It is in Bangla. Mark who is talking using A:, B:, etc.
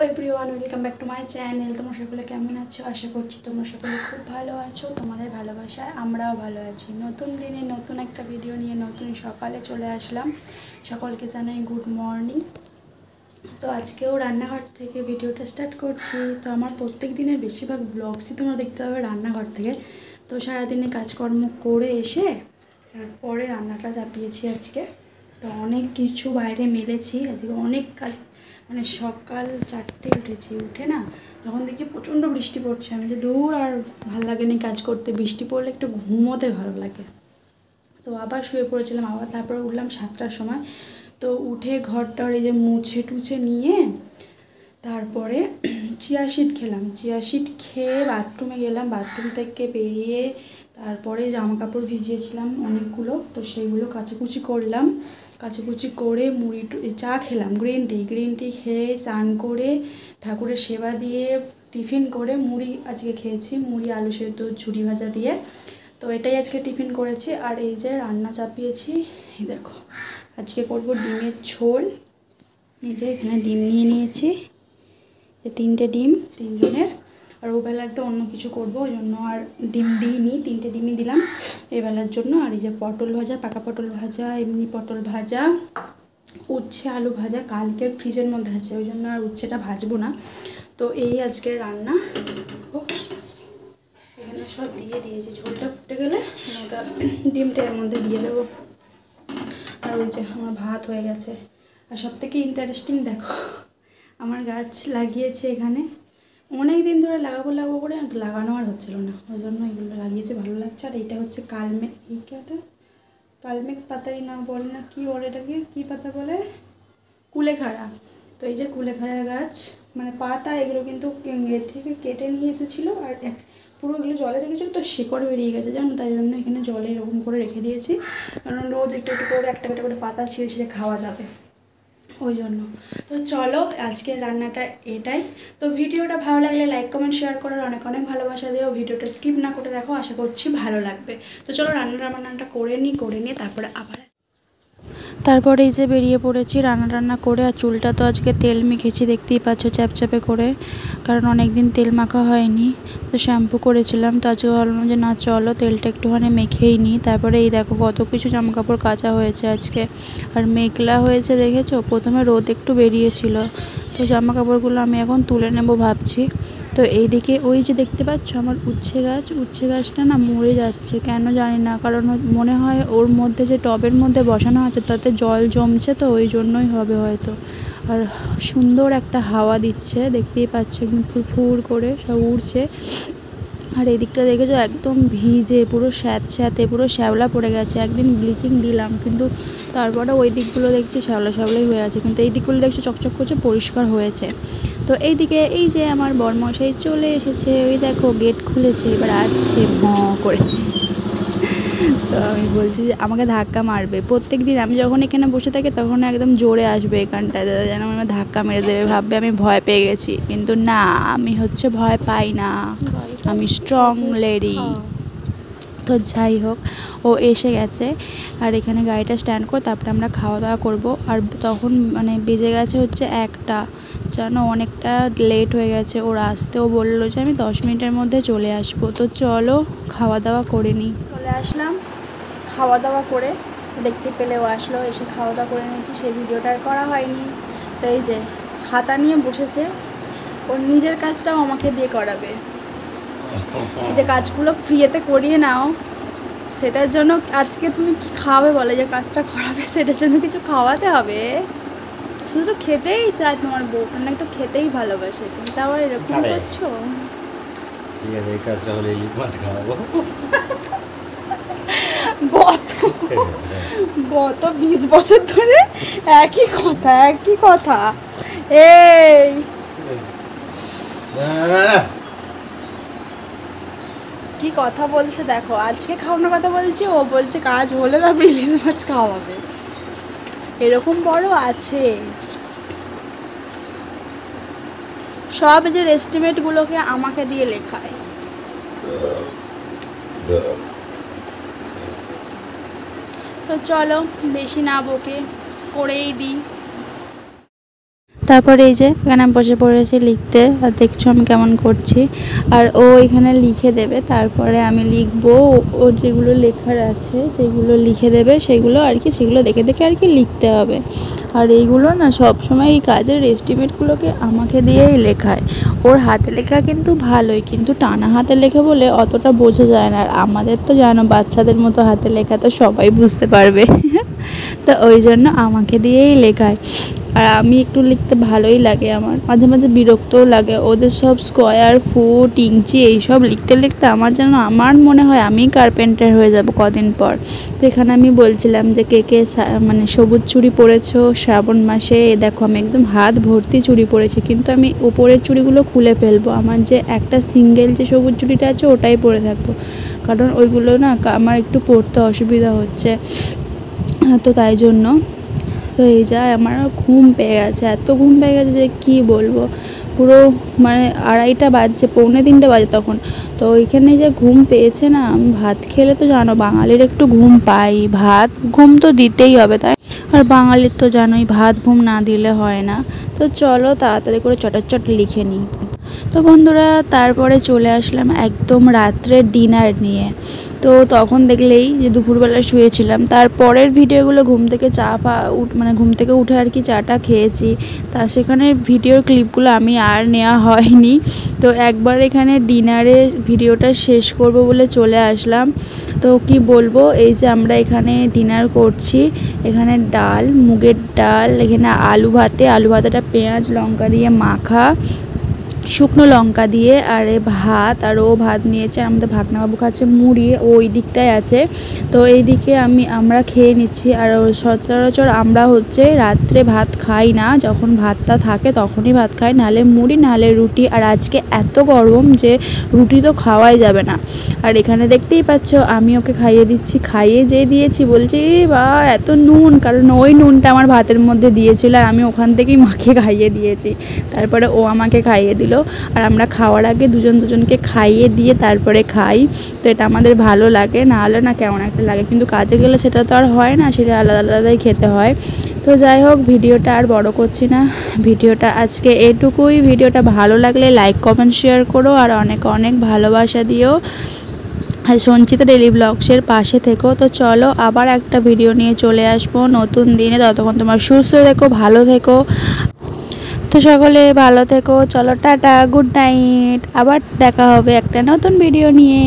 A: Everyone, welcome back to my channel. তোমরা সকলে কেমন আছো? আশা করছি তোমরা সকলে খুব ভালো আছো। তোমাদের ভালোবাসায় আমরাও ভালো আছি। নতুন দিনে নতুন একটা ভিডিও নিয়ে নতুন সকালে চলে আসলাম। সকলকে জানাই গুড মর্নিং। তো আজকেও রান্নাঘর থেকে ভিডিওটা স্টার্ট করছি। তো আমার প্রত্যেক দিনের বেশিরভাগ ব্লগসই তোমরা দেখতে পাবে রান্নাঘর থেকে। তো সারাদিনে কাজকর্ম করে এসে তারপরে রান্নাটা চাপিয়েছি আজকে। তো অনেক কিছু বাইরে মেলেছি আজকে, অনেক কাজ। মানে সকাল 4টে উঠেছি, উঠে না যখন দেখি প্রচণ্ড বৃষ্টি পড়ছে, আমি যে দূর আর ভালো লাগেনি কাজ করতে। বৃষ্টি পড়লে একটু ঘুমোতে ভালো লাগে। তো আবার শুয়ে পড়েছিলাম, আবার তারপরে উঠলাম 7টার সময়। তো উঠে ঘরটার এই যে মুছে টুছে নিয়ে তারপরে চিয়া সিড খেলাম। চিয়া সিড খেয়ে বাথরুমে গেলাম। বাথরুম থেকে বেরিয়ে তারপরে জামা কাপড় ভিজিয়েছিলাম অনেকগুলো, তো সেইগুলো কাচাকুচি করলাম। কাচাকুচি করে মুড়ি চা খেলাম, গ্রিন টি খেয়ে স্নান করে ঠাকুরের সেবা দিয়ে টিফিন করে মুড়ি আজকে খেয়েছি, মুড়ি আলু সেদ্ধ ঝুড়ি ভাজা দিয়ে। তো এটাই আজকে টিফিন করেছি। আর এই যে রান্না চাপিয়েছি, এই দেখো আজকে করব ডিমের ঝোল। এই যে এখানে ডিম নিয়ে নিয়েছি, 3টে ডিম 3 জনের। আর ওবেলার তো অন্য কিছু করবো, ওই জন্য আর ডিম দিইনি, 3টে ডিমই দিলাম এবেলার জন্য। আর এই যে পটল ভাজা, পাকা পটল ভাজা, এমনি পটল ভাজা, উচ্ছে আলু ভাজা কালকের ফ্রিজের মধ্যে আছে, ওই জন্য আর উচ্ছেটা ভাজবো না। তো এই আজকের রান্না। এখানে সব দিয়ে দিয়েছি, ঝোলটা ফুটে গেলে ওটা ডিমটা এর মধ্যে দিয়ে দেবো। আর ওই যে আমার ভাত হয়ে গেছে। আর সব থেকে ইন্টারেস্টিং দেখো, আমার গাছ লাগিয়েছে এখানে, অনেক দিন ধরে লাগাবো করে তো লাগানো আর হচ্ছিল না, ওই জন্য এগুলো লাগিয়েছে, ভালো লাগছে। আর এইটা হচ্ছে কালমেঘ, কালমেঘ পাতাই না বলে না, কী বলে এটাকে, কী পাতা বলে, কুলেখাড়া। তো এই যে কুলেখাড়া গাছ, মানে পাতা এগুলো কিন্তু এর থেকে কেটে নিয়ে এসেছিলো। আর পুরো এগুলো জলে রেখেছিলো, তো শিকড় বেরিয়ে গেছে জানো, তাই জন্য এখানে জলে এরকম করে রেখে দিয়েছি, কারণ রোজ একটু একটু করে একটা করে পাতা ছিঁড়ে ছিঁড়ে খাওয়া যাবে, ওই জন্য। তো চলো আজকের রান্নাটা এটাই। তো ভিডিওটা ভালো লাগলে লাইক কমেন্ট শেয়ার করার অনেক অনেক ভালোবাসা দিও। ভিডিওটা স্কিপ না করে দেখো, আশা করছি ভালো লাগবে। তো চলো রান্নাটা করে নিই তারপরে তারপরে এই যে বেরিয়ে পড়েছি রান্না করে। আর চুলটা তো আজকে তেল মেখেছি, দেখতেই পাচ্ছ চ্যাপচ্যাপে করে, কারণ অনেক দিন তেল মাখা হয়নি। তো শ্যাম্পু করেছিলাম, তো আজকে ভাবলাম যে না চলো তেলটা একটুখানি মেখেই নিই। তারপরে এই দেখো কত কিছু জামাকাপড় কাচা হয়েছে আজকে। আর মেঘলা হয়েছে দেখেছো, প্রথমে রোদ একটু বেরিয়েছিল। তো জামাকাপড়গুলো আমি এখন তুলে নেব ভাবছি। তো এইদিকে ওই যে দেখতে পাচ্ছ আমার উচ্ছে গাছটা না মরে যাচ্ছে, কেন জানি না, কারণ মনে হয় ওর মধ্যে যে টবের মধ্যে বসানো আছে তাতে জল জমছে, তো ওই জন্যই হবে হয়তো। আর সুন্দর একটা হাওয়া দিচ্ছে, দেখতেই পাচ্ছ একদম ফুরফুর করে সব উড়ছে। আর এদিকটা দেখেছো একদম ভিজে, পুরো স্যাঁতে পুরো শ্যাওলা পড়ে গেছে। একদিন ব্লিচিং দিলাম, কিন্তু তারপরে ওই দিকগুলো দেখছি শ্যাওলাই হয়ে আছে, কিন্তু এই দিকগুলো দেখছি চকচক করছে, পরিষ্কার হয়েছে। তো এইদিকে এই যে আমার বরমশাই চলে এসেছে, ওই দেখো গেট খুলেছে, এবার আসছে করে। তো আমি বলছি যে আমাকে ধাক্কা মারবে প্রত্যেক দিন, আমি যখন এখানে বসে থাকি তখন একদম জোরে আসবে এখানটায়, যেন আমার ধাক্কা মেরে দেবে, ভাববে আমি ভয় পেয়ে গেছি, কিন্তু না, আমি হচ্ছে ভয় পাই না, আমি স্ট্রং লেডি। তো যাই হোক, ও এসে গেছে। আর এখানে গাড়িটা স্ট্যান্ড করে তারপরে আমরা খাওয়া দাওয়া করবো। আর তখন মানে বেজে গেছে হচ্ছে 1টা, জানো অনেকটা লেট হয়ে গেছে। ওর আসতেও বললো যে আমি 10 মিনিটের মধ্যে চলে আসবো। তো চলো খাওয়া দাওয়া করে নিই। চলে আসলাম খাওয়া দাওয়া করে, দেখতে পেলে ও আসলো, এসে খাওয়া দাওয়া করে নিয়েছি, সেই ভিডিওটা আর করা হয়নি। তো এই যে খাতা নিয়ে বসেছে, ওর নিজের কাজটাও আমাকে দিয়ে করাবে। এই যে কাজগুলো ফ্রিতে করিয়ে নাও, সেটার জন্য আজকে তুমি কি খাওয়াবে বলে, যে কাজটা করাবে সেটার জন্য কিছু খাওয়াতে হবে। শুধু তো খেতেই চায় তোমার বউ, না একটু খেতেই ভালোবাসে, তুমি তো আবার এরকম করছো।
B: ঠিক আছে, এই কাজটা হলে ইলিশ মাছ খাওয়াবো।
A: গত 20 বছর ধরে একই কথা। এই কি কথা বলছে দেখো, আজকে খাওয়ানোর কথা বলছি, ও বলছে কাজ হলে তবে ইলিশ মাছ খাওয়াবে। এরকম বড় আছে সব, যে এস্টিমেটগুলোকে আমাকে দিয়ে লেখায়। তো চলো বেশি না বকে করেই দিই। তারপরে এই যে এখানে আমি বসে পড়েছি লিখতে, আর দেখছো আমি কেমন করছি। আর ও এখানে লিখে দেবে, তারপরে আমি লিখবো। ও যেগুলো লেখার আছে যেগুলো লিখে দেবে সেগুলো আর কি, সেগুলো দেখে দেখে আর কি লিখতে হবে। আর এইগুলো না সব সময় এই কাজের এস্টিমেটগুলোকে আমাকে দিয়েই লেখায়। ওর হাতে লেখা কিন্তু ভালোই, কিন্তু টানা হাতে লেখা বলে অতটা বোঝা যায় না। আর আমাদের তো জানো বাচ্চাদের মতো হাতে লেখা তো সবাই বুঝতে পারবে তো ওই জন্য আমাকে দিয়েই লেখায়। আর আমি একটু লিখতে ভালোই লাগে, আমার মাঝে মাঝে বিরক্তও লাগে। ওদের সব স্কোয়ার, ফুট, ইঞ্চি এইসব লিখতে লিখতে আমার মনে হয় আমি কার্পেন্টার হয়ে যাব কদিন পর। তো এখানে আমি বলছিলাম যে কে কে মানে সবুজ চুড়ি পরেছো শ্রাবণ মাসে। দেখো আমি একদম হাত ভর্তি চুড়ি পরেছি, কিন্তু আমি উপরের চুড়িগুলো খুলে ফেলবো। আমার যে একটা সিঙ্গেল যে সবুজ চুড়িটা আছে ওটাই পরে থাকবো, কারণ ওইগুলো না আমার একটু পরতে অসুবিধা হচ্ছে, তো তাই জন্য। তো এই যা আমার ঘুম পেয়ে গেছে, এত ঘুম পেয়ে গেছে যে কী বলবো। পুরো মানে 2:30 বাজছে, 2:45 বাজে তখন। তো ওইখানে যে ঘুম পেয়েছে না, আমি ভাত খেলে তো জানো বাঙালির একটু ঘুম পাই, ভাত ঘুম তো দিতেই হবে, তাই। আর বাঙালির তো জানোই ভাত ঘুম না দিলে হয় না। তো চলো তাড়াতাড়ি করে চটাচট লিখে নিই। তো বন্ধুরা তারপরে চলে আসলাম একদম রাত্রের ডিনার নিয়ে। তো তখন দেখলেই যে দুপুরবেলা শুয়েছিলাম, তারপরের ভিডিওগুলো ঘুম থেকে মানে ঘুম থেকে উঠে আর কি চাটা খেয়েছি। তা সেখানে ভিডিওর ক্লিপগুলো আমি আর নেওয়া হয়নি। তো একবার এখানে ডিনারে ভিডিওটা শেষ করব বলে চলে আসলাম। তো কি বলবো, এই যে আমরা এখানে ডিনার করছি, এখানে ডাল, মুগের ডাল, এখানে আলু ভাতেটা পেঁয়াজ লঙ্কা দিয়ে মাখা, শুকনো লঙ্কা দিয়ে, আর ভাত, আর ও ভাত নিয়েছে। আমাদের ভাগনাবাবু খাচ্ছে মুড়ি, ওই দিকটায় আছে। তো এই দিকে আমরা খেয়ে নিচ্ছি। আর সচরাচর আমরা হচ্ছে রাত্রে ভাত খাই না, যখন ভাতটা থাকে তখনই ভাত খাই, নাহলে মুড়ি নাহলে রুটি। আর আজকে এত গরম যে রুটি তো খাওয়াই যাবে না। আর এখানে দেখতেই পাচ্ছ আমি ওকে খাইয়ে দিচ্ছি, খাইয়ে যেয়ে দিয়েছি বলছি বা এত নুন, কারণ ওই নুনটা আমার ভাতের মধ্যে দিয়েছিল আর আমি ওখান থেকেই মাকে খাইয়ে দিয়েছি। তারপরে ও আমাকে খাইয়ে দিল। আর আমরা খাওয়ার আগে দুজনকে খাইয়ে দিয়ে তারপরে খাই। তো এটা আমাদের ভালো লাগে, না হলে না কেমন একটা লাগে, কিন্তু কাজে গেলে সেটা তো আর হয় না, সেটা আলাদা আলাদাই খেতে হয়। তো যাই হোক ভিডিওটা আর বড় করছি না, ভিডিওটা আজকে এটুকুই। ভিডিওটা ভালো লাগলে লাইক কমেন্ট শেয়ার করো, আর অনেক অনেক ভালোবাসা দিও। আর সঞ্চিতা ডেলি ব্লগসের পাশে থেকো। তো চলো আবার একটা ভিডিও নিয়ে চলে আসবো নতুন দিনে, ততক্ষণ তোমার সুস্থ থেকো, ভালো থেকো। তো সকলে ভালো থেকো, চলো টাটা, গুড নাইট, আবার দেখা হবে একটা নতুন ভিডিও নিয়ে।